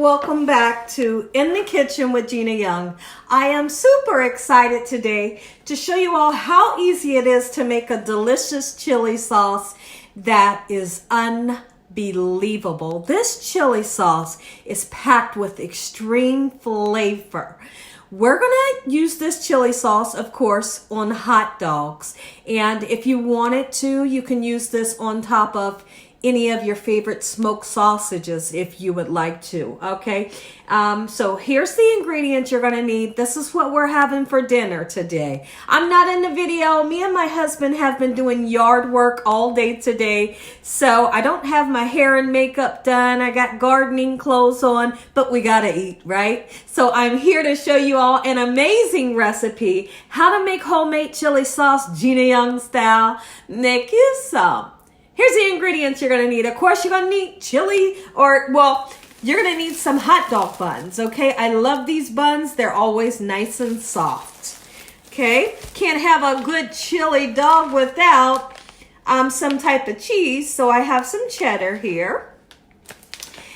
welcome back to In the Kitchen with Gina Young. I am super excited today to show you all how easy it is to make a delicious chili sauce that is unbelievable. This chili sauce is packed with extreme flavor. We're gonna use this chili sauce, of course, on hot dogs. And if you wanted to, you can use this on top of any of your favorite smoked sausages if you would like to, okay? So here's the ingredients you're gonna need. This is what we're having for dinner today. I'm not in the video. Me and my husband have been doing yard work all day today, so I don't have my hair and makeup done. I got gardening clothes on, but we gotta eat, right? So I'm here to show you all an amazing recipe, how to make homemade chili sauce, Gina Young style. Make you some. Here's the ingredients you're gonna need. Of course, you're gonna need chili, you're gonna need some hot dog buns, okay? I love these buns. They're always nice and soft, okay? Can't have a good chili dog without some type of cheese, so I have some cheddar here.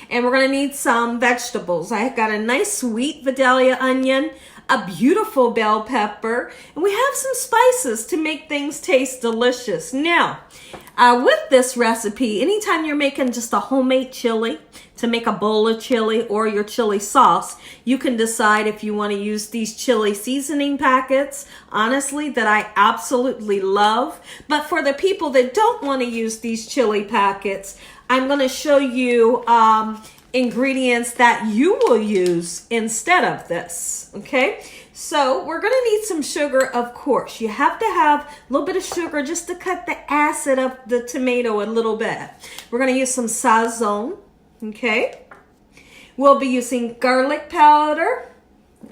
And we're gonna need some vegetables. I got a nice sweet Vidalia onion, a beautiful bell pepper, and we have some spices to make things taste delicious. Now, with this recipe, anytime you're making just a homemade chili, to make a bowl of chili or your chili sauce, you can decide if you want to use these chili seasoning packets, honestly, that I absolutely love. But for the people that don't want to use these chili packets, I'm going to show you ingredients that you will use instead of this, okay? So we're gonna need some sugar, of course. You have to have a little bit of sugar just to cut the acid of the tomato a little bit. We're gonna use some sazon, okay? We'll be using garlic powder,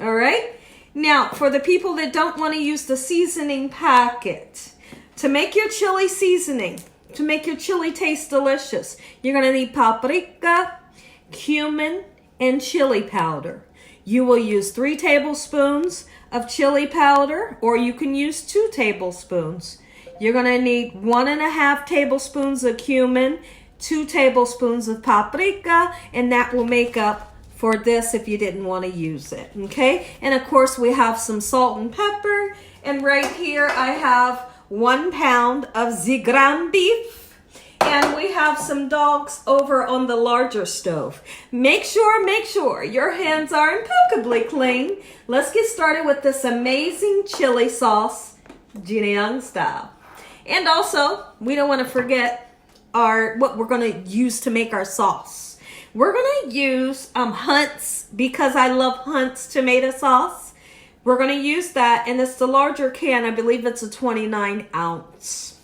all right? Now, for the people that don't wanna use the seasoning packet, to make your chili seasoning, to make your chili taste delicious, you're gonna need paprika, cumin, and chili powder. You will use 3 tablespoons of chili powder, or you can use 2 tablespoons. You're gonna need 1.5 tablespoons of cumin, 2 tablespoons of paprika, and that will make up for this if you didn't want to use it, okay? And of course, we have some salt and pepper, and right here I have 1 pound of the ground beef. And we have some dogs over on the larger stove. Make sure your hands are impeccably clean. Let's get started with this amazing chili sauce, Gina Young style. And also, we don't want to forget what we're going to use to make our sauce. We're going to use Hunt's, because I love Hunt's tomato sauce. We're going to use that, and it's the larger can. I believe it's a 29 ounce.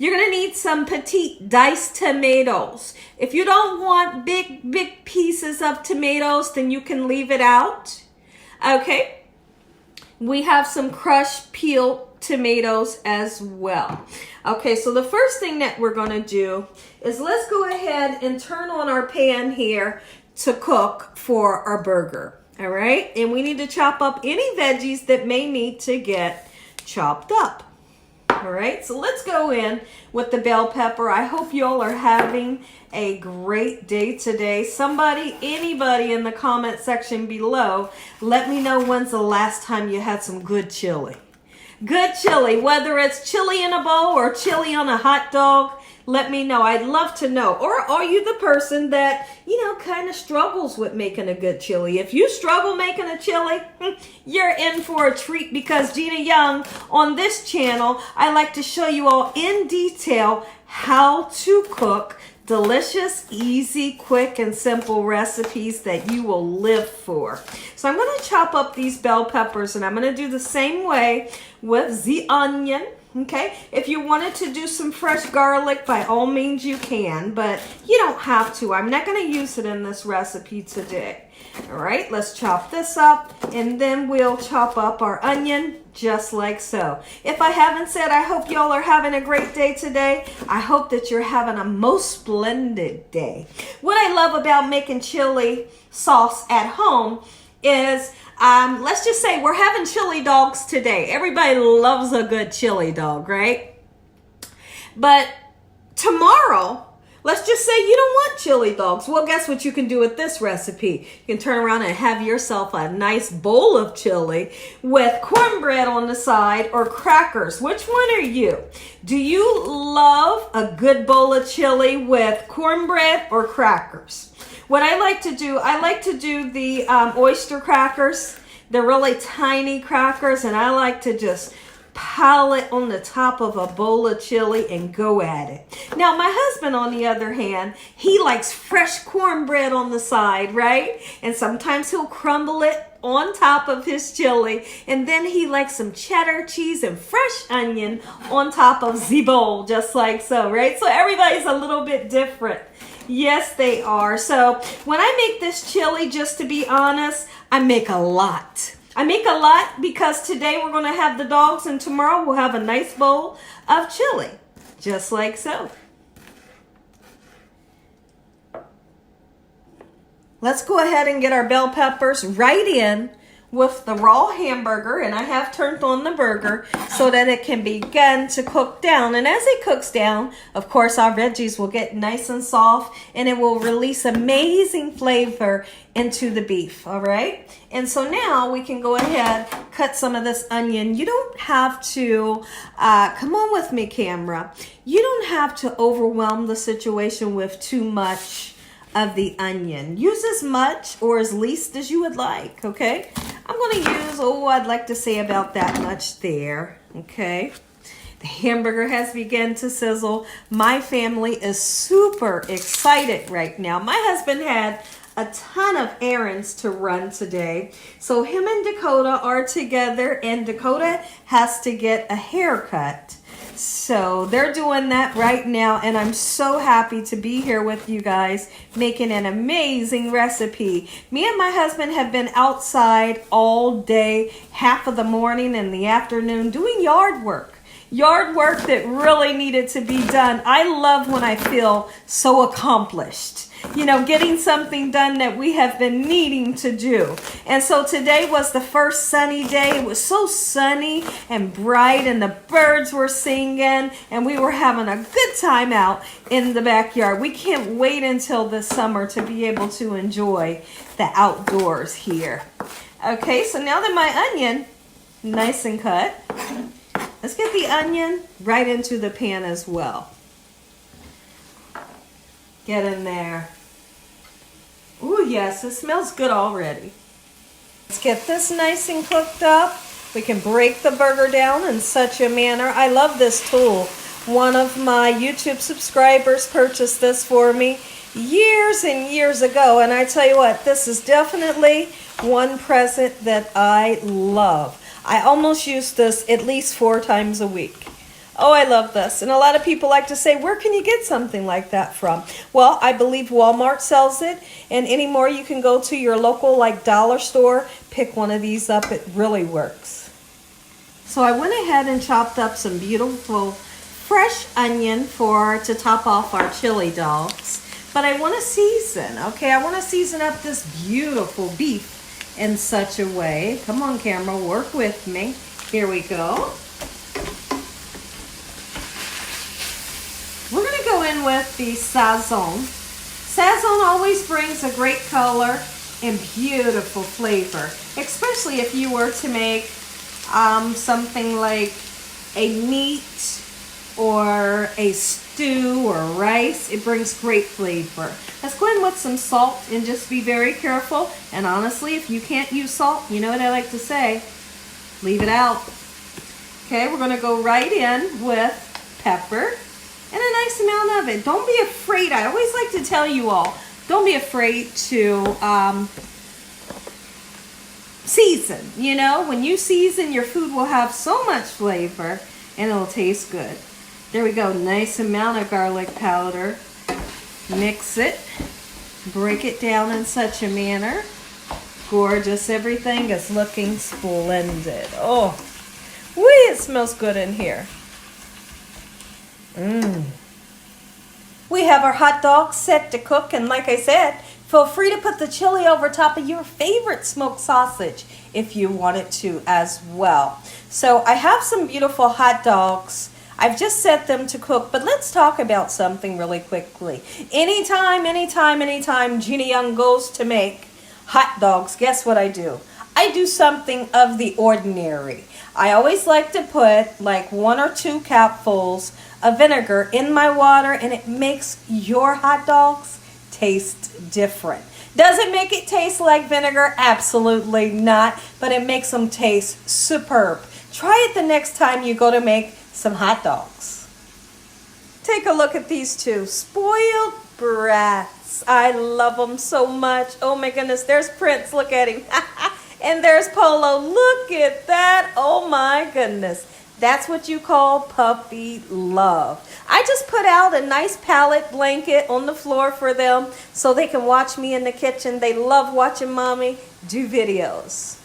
You're gonna need some petite diced tomatoes. If you don't want big pieces of tomatoes, then you can leave it out. Okay. We have some crushed peeled tomatoes as well. Okay, so the first thing that we're gonna do is let's go ahead and turn on our pan here to cook for our burger. All right, and we need to chop up any veggies that may need to get chopped up. All right, so let's go in with the bell pepper. I hope you all are having a great day today. Anybody in the comment section below, let me know when's the last time you had some good chili. Good chili, whether it's chili in a bowl or chili on a hot dog, let me know. I'd love to know. Or are you the person that, kind of struggles with making a good chili? If you struggle making a chili, you're in for a treat, because Gina Young, on this channel, I like to show you all in detail how to cook delicious, easy, quick, and simple recipes that you will live for. So I'm going to chop up these bell peppers, and I'm going to do the same way with the onion. Okay, if you wanted to do some fresh garlic, by all means you can, but you don't have to. I'm not going to use it in this recipe today. All right, let's chop this up, and then we'll chop up our onion just like so. If I haven't said, I hope y'all are having a great day today. I hope that you're having a most splendid day. What I love about making chili sauce at home is let's just say we're having chili dogs today. Everybody loves a good chili dog, right? But tomorrow Let's just say you don't want chili dogs. Well, guess what you can do with this recipe? You can turn around and have yourself a nice bowl of chili with cornbread on the side or crackers. Which one are you? Do you love a good bowl of chili with cornbread or crackers? What I like to do the oyster crackers. They're really tiny crackers, and I like to just pile it on the top of a bowl of chili and go at it. Now, my husband, on the other hand, he likes fresh cornbread on the side, right? And sometimes he'll crumble it on top of his chili, and then he likes some cheddar cheese and fresh onion on top of the bowl, just like so, right? So everybody's a little bit different. Yes, they are. So when I make this chili, just to be honest, I make a lot. I make a lot because today we're going to have the dogs and tomorrow we'll have a nice bowl of chili, just like so. Let's go ahead and get our bell peppers right in with the raw hamburger, and I have turned on the burger so that it can begin to cook down. And as it cooks down, of course, our veggies will get nice and soft, and it will release amazing flavor into the beef, all right? And so now we can go ahead, cut some of this onion. You don't have to, come on with me, camera. You don't have to overwhelm the situation with too much of the onion. Use as much or as least as you would like, okay? I'm going to use, I'd like to say about that much there, okay? The hamburger has begun to sizzle. My family is super excited right now. My husband had a ton of errands to run today. So him and Dakota are together, and Dakota has to get a haircut. So they're doing that right now, and I'm so happy to be here with you guys making an amazing recipe. Me and my husband have been outside all day, half of the morning and the afternoon, doing yard work. Yard work that really needed to be done. I love when I feel so accomplished. You know, getting something done that we have been needing to do. And so today was the first sunny day. It was so sunny and bright, and the birds were singing, and we were having a good time out in the backyard. We can't wait until the summer to be able to enjoy the outdoors here. Okay, so now that my onion, nice and cut, let's get the onion right into the pan as well. Get in there. Ooh, yes, it smells good already. Let's get this nice and cooked up. We can break the burger down in such a manner. I love this tool. One of my YouTube subscribers purchased this for me years and years ago. And I tell you what, this is definitely one present that I love. I almost use this at least 4 times a week. Oh, I love this. And a lot of people like to say, where can you get something like that from? Well, I believe Walmart sells it. And anymore, you can go to your local like dollar store, pick one of these up. It really works. So I went ahead and chopped up some beautiful fresh onion to top off our chili dogs. But I want to season, okay? I want to season up this beautiful beef in such a way. Come on, camera, work with me. Here we go. We're going to go in with the Sazon. Sazon always brings a great color and beautiful flavor, especially if you were to make something like a meat or a stew or rice. It brings great flavor. Let's go in with some salt and just be very careful. And honestly, if you can't use salt, you know what I like to say, leave it out. Okay, we're going to go right in with pepper. And a nice amount of it. Don't be afraid. I always like to tell you all, don't be afraid to season. You know, when you season, your food will have so much flavor and it'll taste good. There we go. Nice amount of garlic powder. Mix it. Break it down in such a manner. Gorgeous. Everything is looking splendid. Oh, whee, it smells good in here. We have our hot dogs set to cook, and like I said, feel free to put the chili over top of your favorite smoked sausage if you wanted to as well. So I have some beautiful hot dogs. I've just set them to cook, but let's talk about something really quickly. Anytime Gina Young goes to make hot dogs, guess what I do? I do something of the ordinary. I always like to put like 1 or 2 capfuls of vinegar in my water, and it makes your hot dogs taste different. Does it make it taste like vinegar? Absolutely not, but it makes them taste superb. Try it the next time you go to make some hot dogs. Take a look at these two, spoiled brats. I love them so much. Oh my goodness, there's Prince, look at him. And there's Polo, look at that. Oh my goodness. That's what you call puppy love. I just put out a nice pallet blanket on the floor for them so they can watch me in the kitchen. They love watching mommy do videos.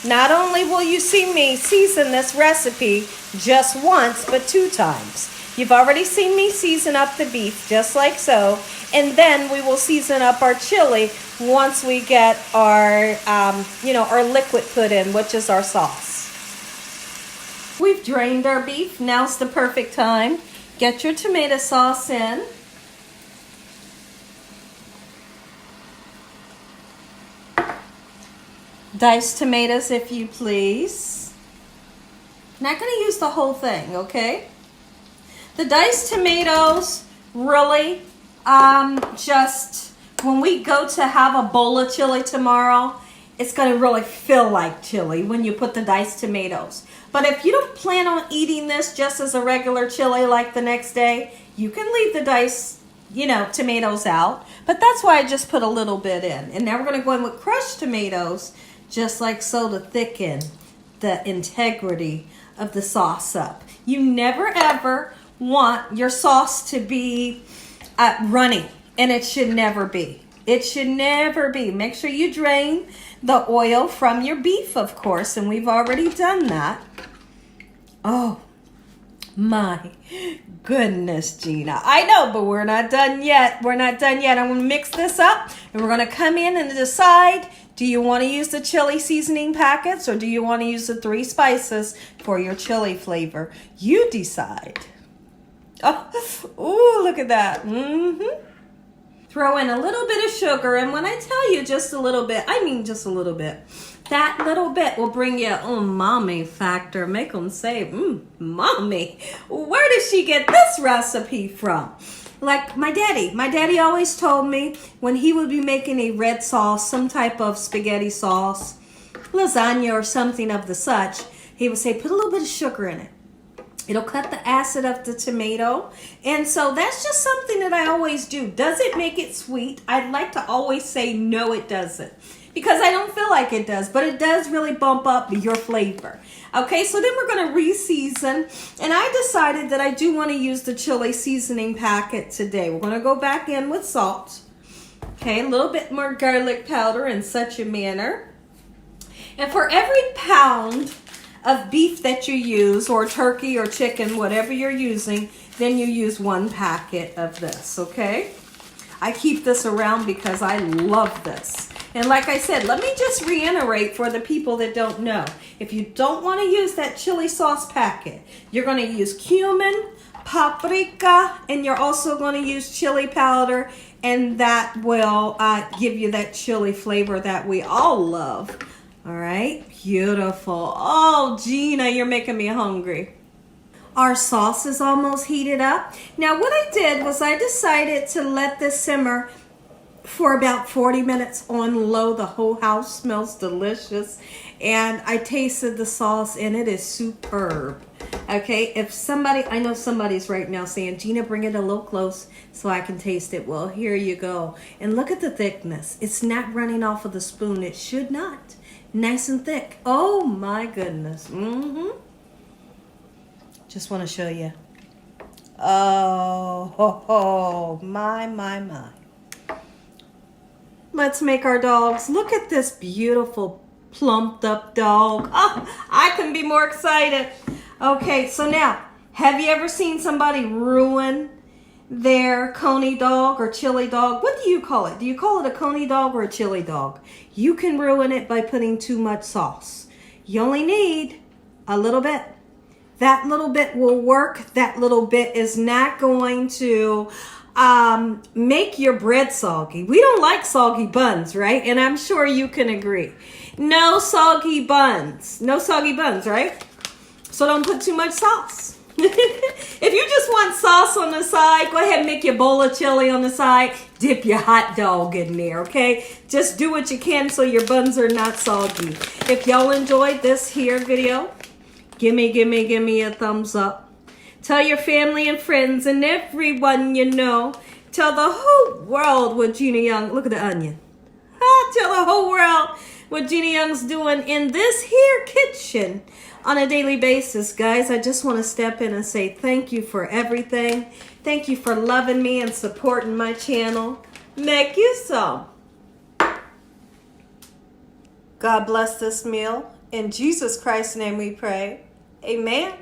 Not only will you see me season this recipe just once, but 2 times. You've already seen me season up the beef just like so, and then we will season up our chili once we get our, our liquid put in, which is our sauce. We've drained our beef. Now's the perfect time. Get your tomato sauce in. Diced tomatoes, if you please. Not going to use the whole thing, okay? The diced tomatoes really just, when we go to have a bowl of chili tomorrow, it's going to really feel like chili when you put the diced tomatoes. But if you don't plan on eating this just as a regular chili like the next day, you can leave the diced, tomatoes out. But that's why I just put a little bit in. And now we're going to go in with crushed tomatoes, just like so, to thicken the integrity of the sauce up. You never ever want your sauce to be runny, and it should never be. It should never be. Make sure you drain the oil from your beef, of course, and we've already done that. Oh my goodness, Gina. I know, but we're not done yet. We're not done yet. I'm going to mix this up, and we're going to come in and decide, do you want to use the chili seasoning packets, or do you want to use the 3 spices for your chili flavor? You decide. Oh, ooh, look at that. Throw in a little bit of sugar, and when I tell you just a little bit, I mean just a little bit. That little bit will bring you mommy factor. Make them say, mommy. Where did she get this recipe from? Like my daddy. My daddy always told me when he would be making a red sauce, some type of spaghetti sauce, lasagna or something of the such, he would say, put a little bit of sugar in it. It'll cut the acid of the tomato. And so that's just something that I always do. Does it make it sweet? I'd like to always say no, it doesn't. Because I don't feel like it does. But it does really bump up your flavor. Okay, so then we're going to re-season. And I decided that I do want to use the chili seasoning packet today. We're going to go back in with salt. Okay, a little bit more garlic powder in such a manner. And for every pound of beef that you use, or turkey or chicken, whatever you're using, then you use 1 packet of this, okay? I keep this around because I love this. And like I said, let me just reiterate for the people that don't know. If you don't want to use that chili sauce packet, you're going to use cumin, paprika, and you're also going to use chili powder, and that will give you that chili flavor that we all love. All right, beautiful. Oh, Gina, you're making me hungry. Our sauce is almost heated up. Now, what I did was I decided to let this simmer for about 40 minutes on low. The whole house smells delicious. And I tasted the sauce, and it is superb. Okay, I know somebody's right now saying, Gina, bring it a little close so I can taste it. Well, here you go. And look at the thickness. It's not running off of the spoon. It should not. Nice and thick. Oh my goodness. Just want to show you. Oh, my. Let's make our dogs. Look at this beautiful plumped up dog. Oh, I couldn't be more excited. Okay, so now, have you ever seen somebody ruin their coney dog or chili dog? What do you call it? Do you call it a coney dog or a chili dog? You can ruin it by putting too much sauce. You only need a little bit. that little bit will work. That little bit is not going to make your bread soggy. We don't like soggy buns, right? And I'm sure you can agree. No soggy buns. No soggy buns, right? So don't put too much sauce. If you just want sauce on the side, go ahead and make your bowl of chili on the side. Dip your hot dog in there, okay? Just do what you can so your buns are not soggy. If y'all enjoyed this here video, give me a thumbs up. Tell your family and friends and everyone you know. Tell the whole world what Gina Young, look at the onion. Tell the whole world what Gina Young's doing in this here kitchen on a daily basis. Guys, I just want to step in and say thank you for everything. Thank you for loving me and supporting my channel. Make you some. God bless this meal. In Jesus Christ's name we pray. Amen.